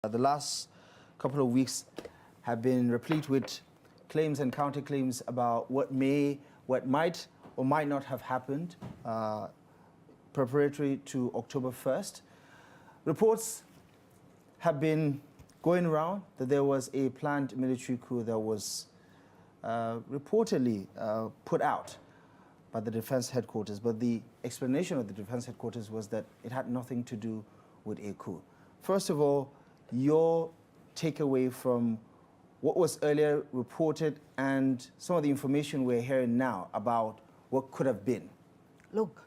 The last couple of weeks have been replete with claims and counterclaims about what might or might not have happened preparatory to October 1st. Reports have been going around that there was a planned military coup that was reportedly put out by the Defense Headquarters, but the explanation of the Defense Headquarters was that it had nothing to do with a coup. First of all, your takeaway from what was earlier reported and some of the information we're hearing now about what could have been. Look,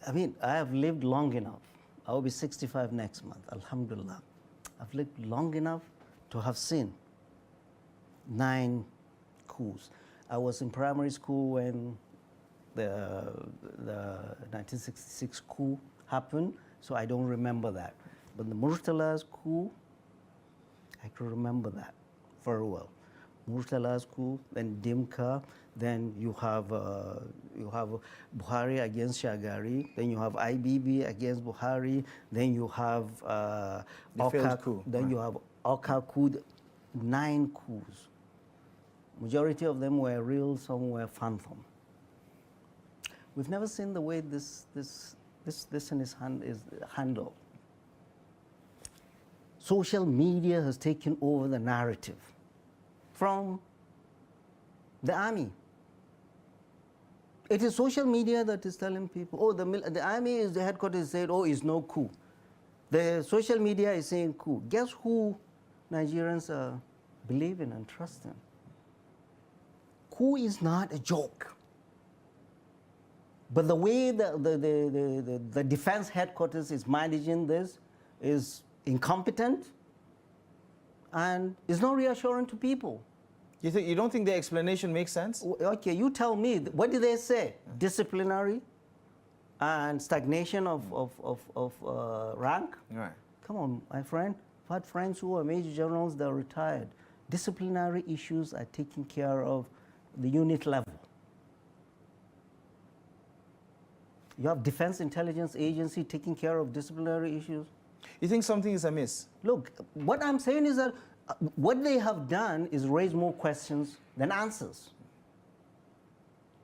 I mean, I have lived long enough. I will be 65 next month, alhamdulillah. I've lived long enough to have seen 9 coups. I was in primary school when the 1966 coup happened, so I don't remember that. But the Murtala's coup, I can remember that very well. Murtala's coup, then Dimka, then you have Buhari against Shagari, then you have IBB against Buhari, then you have you have Oka coup, 9 coups. Majority of them were real, some were phantom. We've never seen the way this in his hand is handled. Social media has taken over the narrative from the army. It is social media that is telling people, oh, the army is the headquarters said, oh, it's no coup. The social media is saying coup. Guess who Nigerians are believing and trusting? Coup is not a joke. But the way the defense headquarters is managing this is incompetent and is not reassuring to people. You don't think the explanation makes sense? Okay, you tell me, what did they say? Disciplinary and stagnation of rank? Right. Come on, my friend. I've had friends who are major generals that are retired. Disciplinary issues are taken care of the unit level. You have Defense Intelligence Agency taking care of disciplinary issues. You think something is amiss? Look, what I'm saying is that what they have done is raise more questions than answers.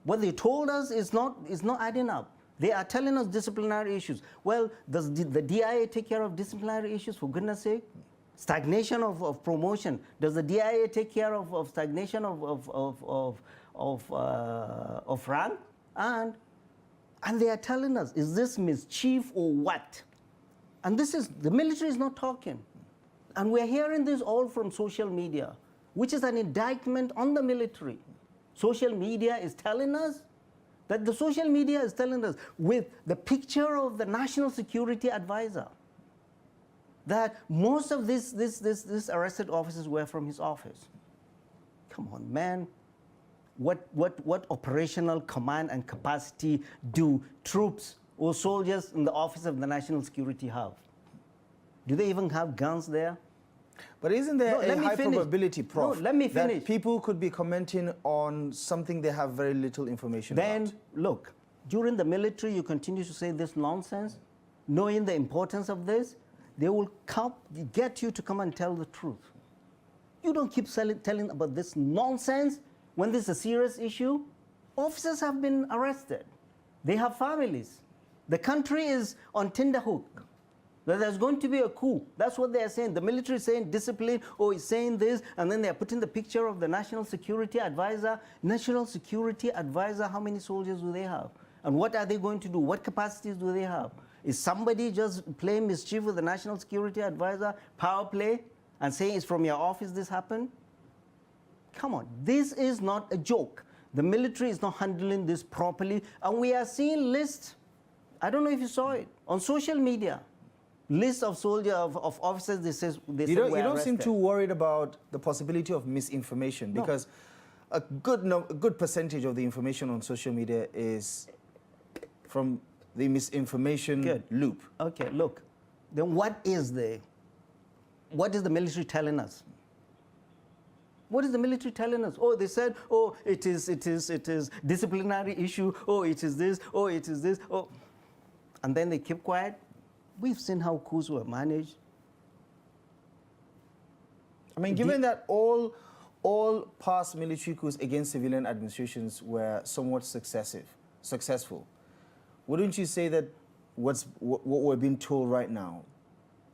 What they told us is not adding up. They are telling us disciplinary issues. Well, does the DIA take care of disciplinary issues, for goodness sake? Stagnation of promotion. Does the DIA take care of stagnation of rank? And they are telling us, is this mischief or what? And this is, the military is not talking. And we're hearing this all from social media, which is an indictment on the military. Social media is telling us that the social media is telling us with the picture of the National Security Advisor that most of these arrested officers were from his office. Come on, man. What operational command and capacity do troops or soldiers in the office of the National Security have? Do they even have guns there? But isn't there a high probability, Prof, let me finish. that people could be commenting on something they have very little information about? Then, look, during the military, you continue to say this nonsense, knowing the importance of this, they will get you to come and tell the truth. You don't keep telling about this nonsense when this is a serious issue. Officers have been arrested. They have families. The country is on tenterhook. There's going to be a coup. That's what they are saying. The military is saying discipline, or is saying this, and then they are putting the picture of the National Security Advisor. National Security Advisor, how many soldiers do they have? And what are they going to do? What capacities do they have? Is somebody just playing mischief with the National Security Advisor, power play, and saying it's from your office this happened? Come on, this is not a joke. The military is not handling this properly, and we are seeing lists. I don't know if you saw it on social media. List of soldiers, of officers, you don't seem too worried about the possibility of misinformation, because a good percentage of the information on social media is from the misinformation loop. Okay, look, then what is the military telling us? What is the military telling us? Oh, they said, oh, it is disciplinary issue. Oh, it is this. Oh, it is this. Oh, and then they keep quiet. We've seen how coups were managed. I mean, given that all past military coups against civilian administrations were somewhat successful, wouldn't you say that what we're being told right now,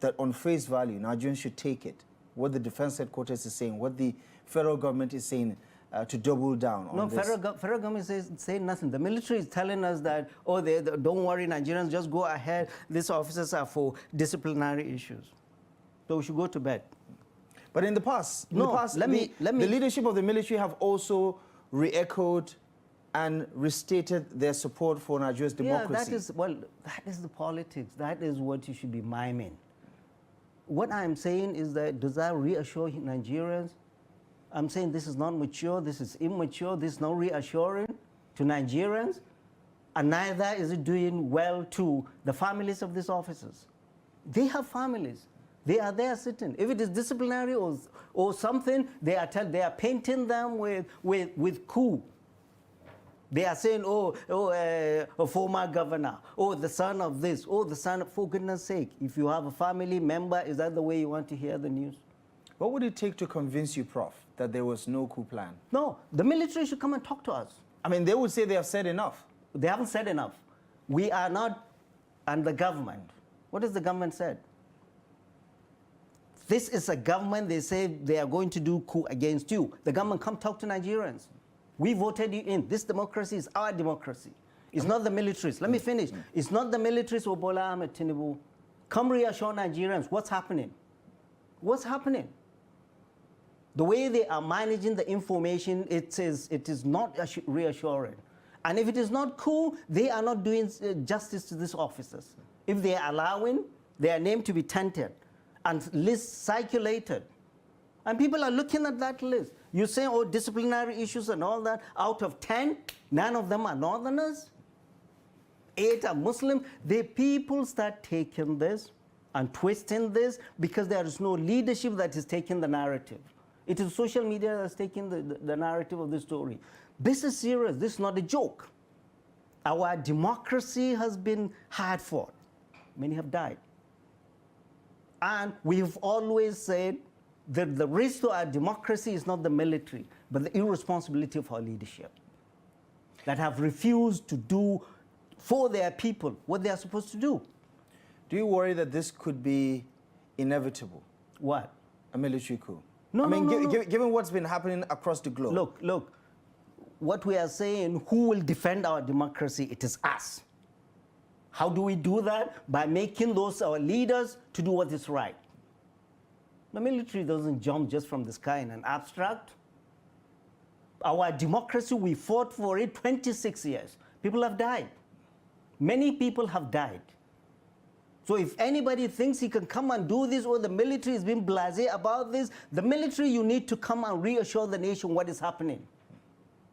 that on face value, Nigerians should take it, what the defense headquarters is saying, what the federal government is saying, to double down on this? No, federal government is saying nothing. The military is telling us that, oh, don't worry, Nigerians, just go ahead. These officers are for disciplinary issues. So we should go to bed. But in the past, the leadership of the military have also re-echoed and restated their support for Nigeria's democracy. Yeah, that is the politics. That is what you should be miming. What I'm saying is that, does that reassure Nigerians? I'm saying this is not mature, this is immature, this is not reassuring to Nigerians, and neither is it doing well to the families of these officers. They have families. They are there sitting. If it is disciplinary or something, they are painting them with coup. They are saying, a former governor, the son of this, the son of, for goodness sake, if you have a family member, is that the way you want to hear the news? What would it take to convince you, Prof, that there was no coup plan? No, the military should come and talk to us. I mean, they would say they have said enough. They haven't said enough. We are not, and the government. What has the government said? This is a government, they say they are going to do coup against you. The government, come talk to Nigerians. We voted you in. This democracy is our democracy. It's not the militaries. Let me finish. It's not the militaries or Bola Ahmed Tinubu. Come reassure Nigerians. What's happening? What's happening? The way they are managing the information, it is not reassuring. And if it is not cool, they are not doing justice to these officers. If they are allowing their name to be tainted and lists circulated, and people are looking at that list. You say, disciplinary issues and all that. Out of 10, none of them are Northerners. 8 are Muslim. The people start taking this and twisting this because there is no leadership that is taking the narrative. It is social media that's taking the narrative of the story. This is serious. This is not a joke. Our democracy has been hard fought. Many have died. And we've always said that the risk to our democracy is not the military, but the irresponsibility of our leadership that have refused to do for their people what they are supposed to do. Do you worry that this could be inevitable? What? A military coup? No, given what's been happening across the globe. Look, what we are saying, who will defend our democracy? It is us. How do we do that? By making those our leaders to do what is right. The military doesn't jump just from the sky in an abstract. Our democracy, we fought for it 26 years. People have died. Many people have died. So if anybody thinks he can come and do this, or the military is being blasé about this, the military, you need to come and reassure the nation what is happening.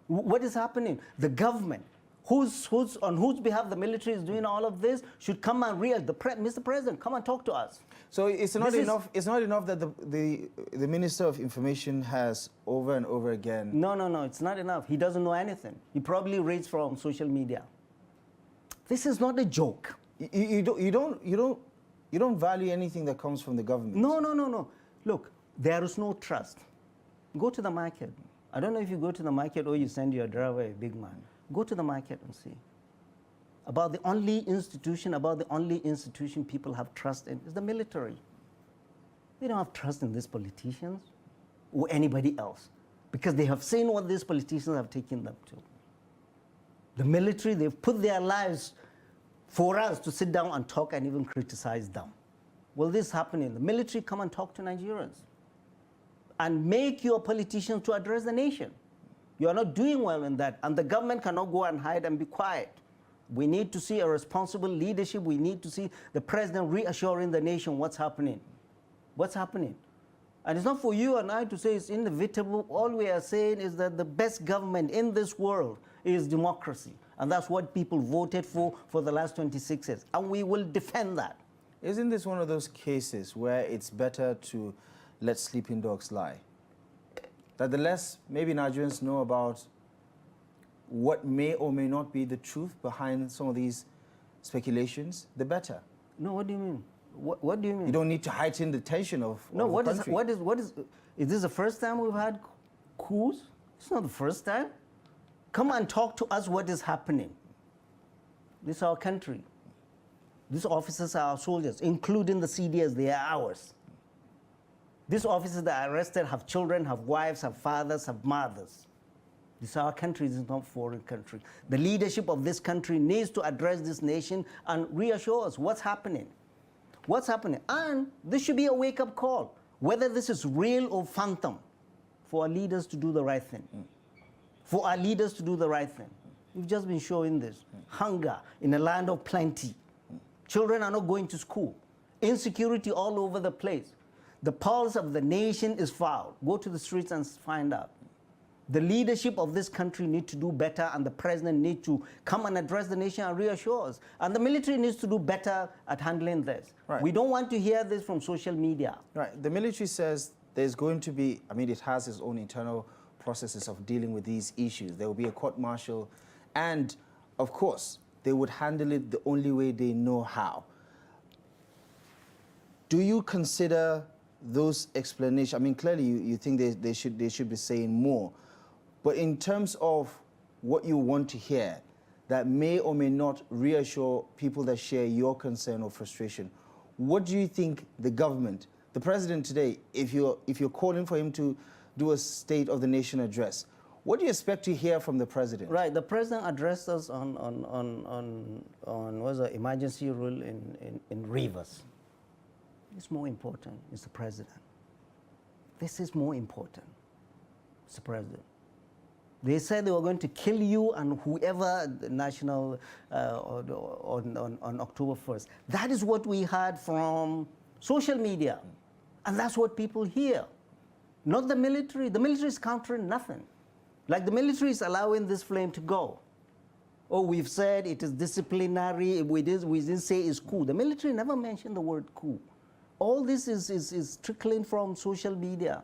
What is happening? The government, on whose behalf the military is doing all of this, should come and Mr. President, come and talk to us. So it's not enough. It's not enough that the Minister of Information has over and over again. No, it's not enough. He doesn't know anything. He probably reads from social media. This is not a joke. You don't value anything that comes from the government. No. Look, there is no trust. Go to the market. I don't know if you go to the market or you send your driver a big man. Go to the market and see. About the only institution people have trust in is the military. They don't have trust in these politicians or anybody else because they have seen what these politicians have taken them to. The military, they've put their lives for us to sit down and talk and even criticize them. Will this happen in the military? Come and talk to Nigerians and make your politicians to address the nation. You are not doing well in that, and the government cannot go and hide and be quiet. We need to see a responsible leadership. We need to see the president reassuring the nation what's happening. What's happening? And it's not for you and I to say it's inevitable. All we are saying is that the best government in this world is democracy. And that's what people voted for the last 26 years. And we will defend that. Isn't this one of those cases where it's better to let sleeping dogs lie? That the less maybe Nigerians know about what may or may not be the truth behind some of these speculations, the better. No, what do you mean? What do you mean? You don't need to heighten the tension of No, the country. Is this the first time we've had coups? It's not the first time. Come and talk to us what is happening. This is our country. These officers are our soldiers, including the CDS, they are ours. These officers that are arrested have children, have wives, have fathers, have mothers. This is our country, this is not a foreign country. The leadership of this country needs to address this nation and reassure us what's happening. What's happening? And this should be a wake-up call, whether this is real or phantom, for our leaders to do the right thing. For our leaders to do the right thing. We've just been showing this. Hunger in a land of plenty. Children are not going to school. Insecurity all over the place. The pulse of the nation is foul. Go to the streets and find out. The leadership of this country needs to do better, and the president needs to come and address the nation and reassure us. And the military needs to do better at handling this. Right. We don't want to hear this from social media. Right. The military says there's going to be, I mean, it has its own internal processes of dealing with these issues. There will be a court-martial, and of course, they would handle it the only way they know how. Do you consider those explanations? I mean, clearly you think they should be saying more, but in terms of what you want to hear that may or may not reassure people that share your concern or frustration, what do you think the government, the president today, if you're calling for him to do a State of the Nation address, what do you expect to hear from the president? Right, the president addressed us on what's the emergency rule in Rivers. It's more important, it's the president. This is more important, it's the president. They said they were going to kill you and whoever the national on October 1st. That is what we heard from social media. And that's what people hear. Not the military. The military is countering nothing. Like the military is allowing this flame to go. Oh, we've said it is disciplinary. We didn't say it's coup. The military never mentioned the word coup. All this is trickling from social media.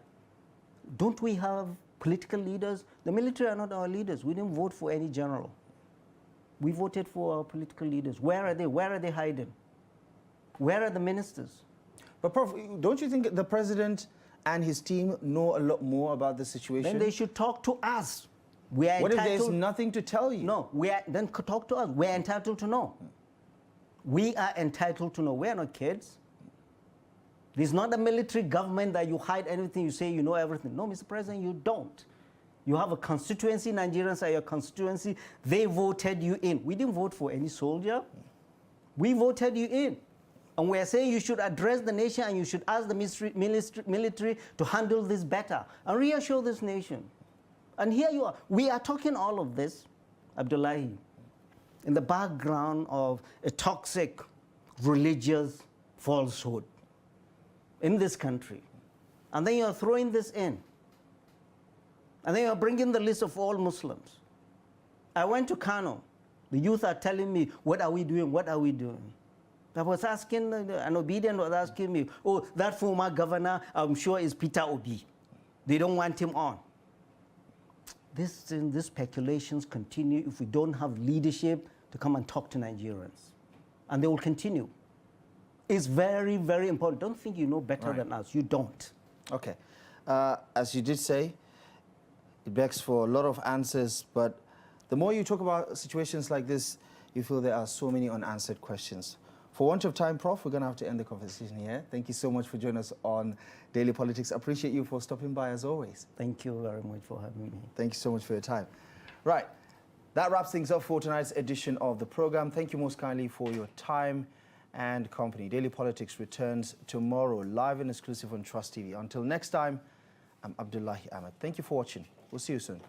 Don't we have political leaders? The military are not our leaders. We didn't vote for any general. We voted for our political leaders. Where are they? Where are they hiding? Where are the ministers? But Prof, don't you think the president and his team know a lot more about the situation? Then they should talk to us. We are what if entitled, there's nothing to tell you? No, then talk to us. We're entitled to know. We are entitled to know. We're not kids. This is not a military government that you hide anything, you say you know everything. No, Mr. President, you don't. You have a constituency, Nigerians are your constituency. They voted you in. We didn't vote for any soldier. We voted you in. And we are saying you should address the nation and you should ask the military to handle this better and reassure this nation. And here you are. We are talking all of this, Abdullahi, in the background of a toxic religious falsehood in this country. And then you're throwing this in. And then you're bringing the list of all Muslims. I went to Kano. The youth are telling me, what are we doing? What are we doing? I was asking, an obedient was asking me, oh, that former governor, I'm sure is Peter Obi. They don't want him on. These speculations continue if we don't have leadership to come and talk to Nigerians. And they will continue. It's very, very important. Don't think you know better than us. You don't. Okay. As you did say, it begs for a lot of answers, but the more you talk about situations like this, you feel there are so many unanswered questions. For want of time, Prof, we're going to have to end the conversation here. Thank you so much for joining us on Daily Politics. Appreciate you for stopping by as always. Thank you very much for having me. Thank you so much for your time. Right. That wraps things up for tonight's edition of the program. Thank you most kindly for your time and company. Daily Politics returns tomorrow, live and exclusive on Trust TV. Until next time, I'm Abdullahi Ahmed. Thank you for watching. We'll see you soon.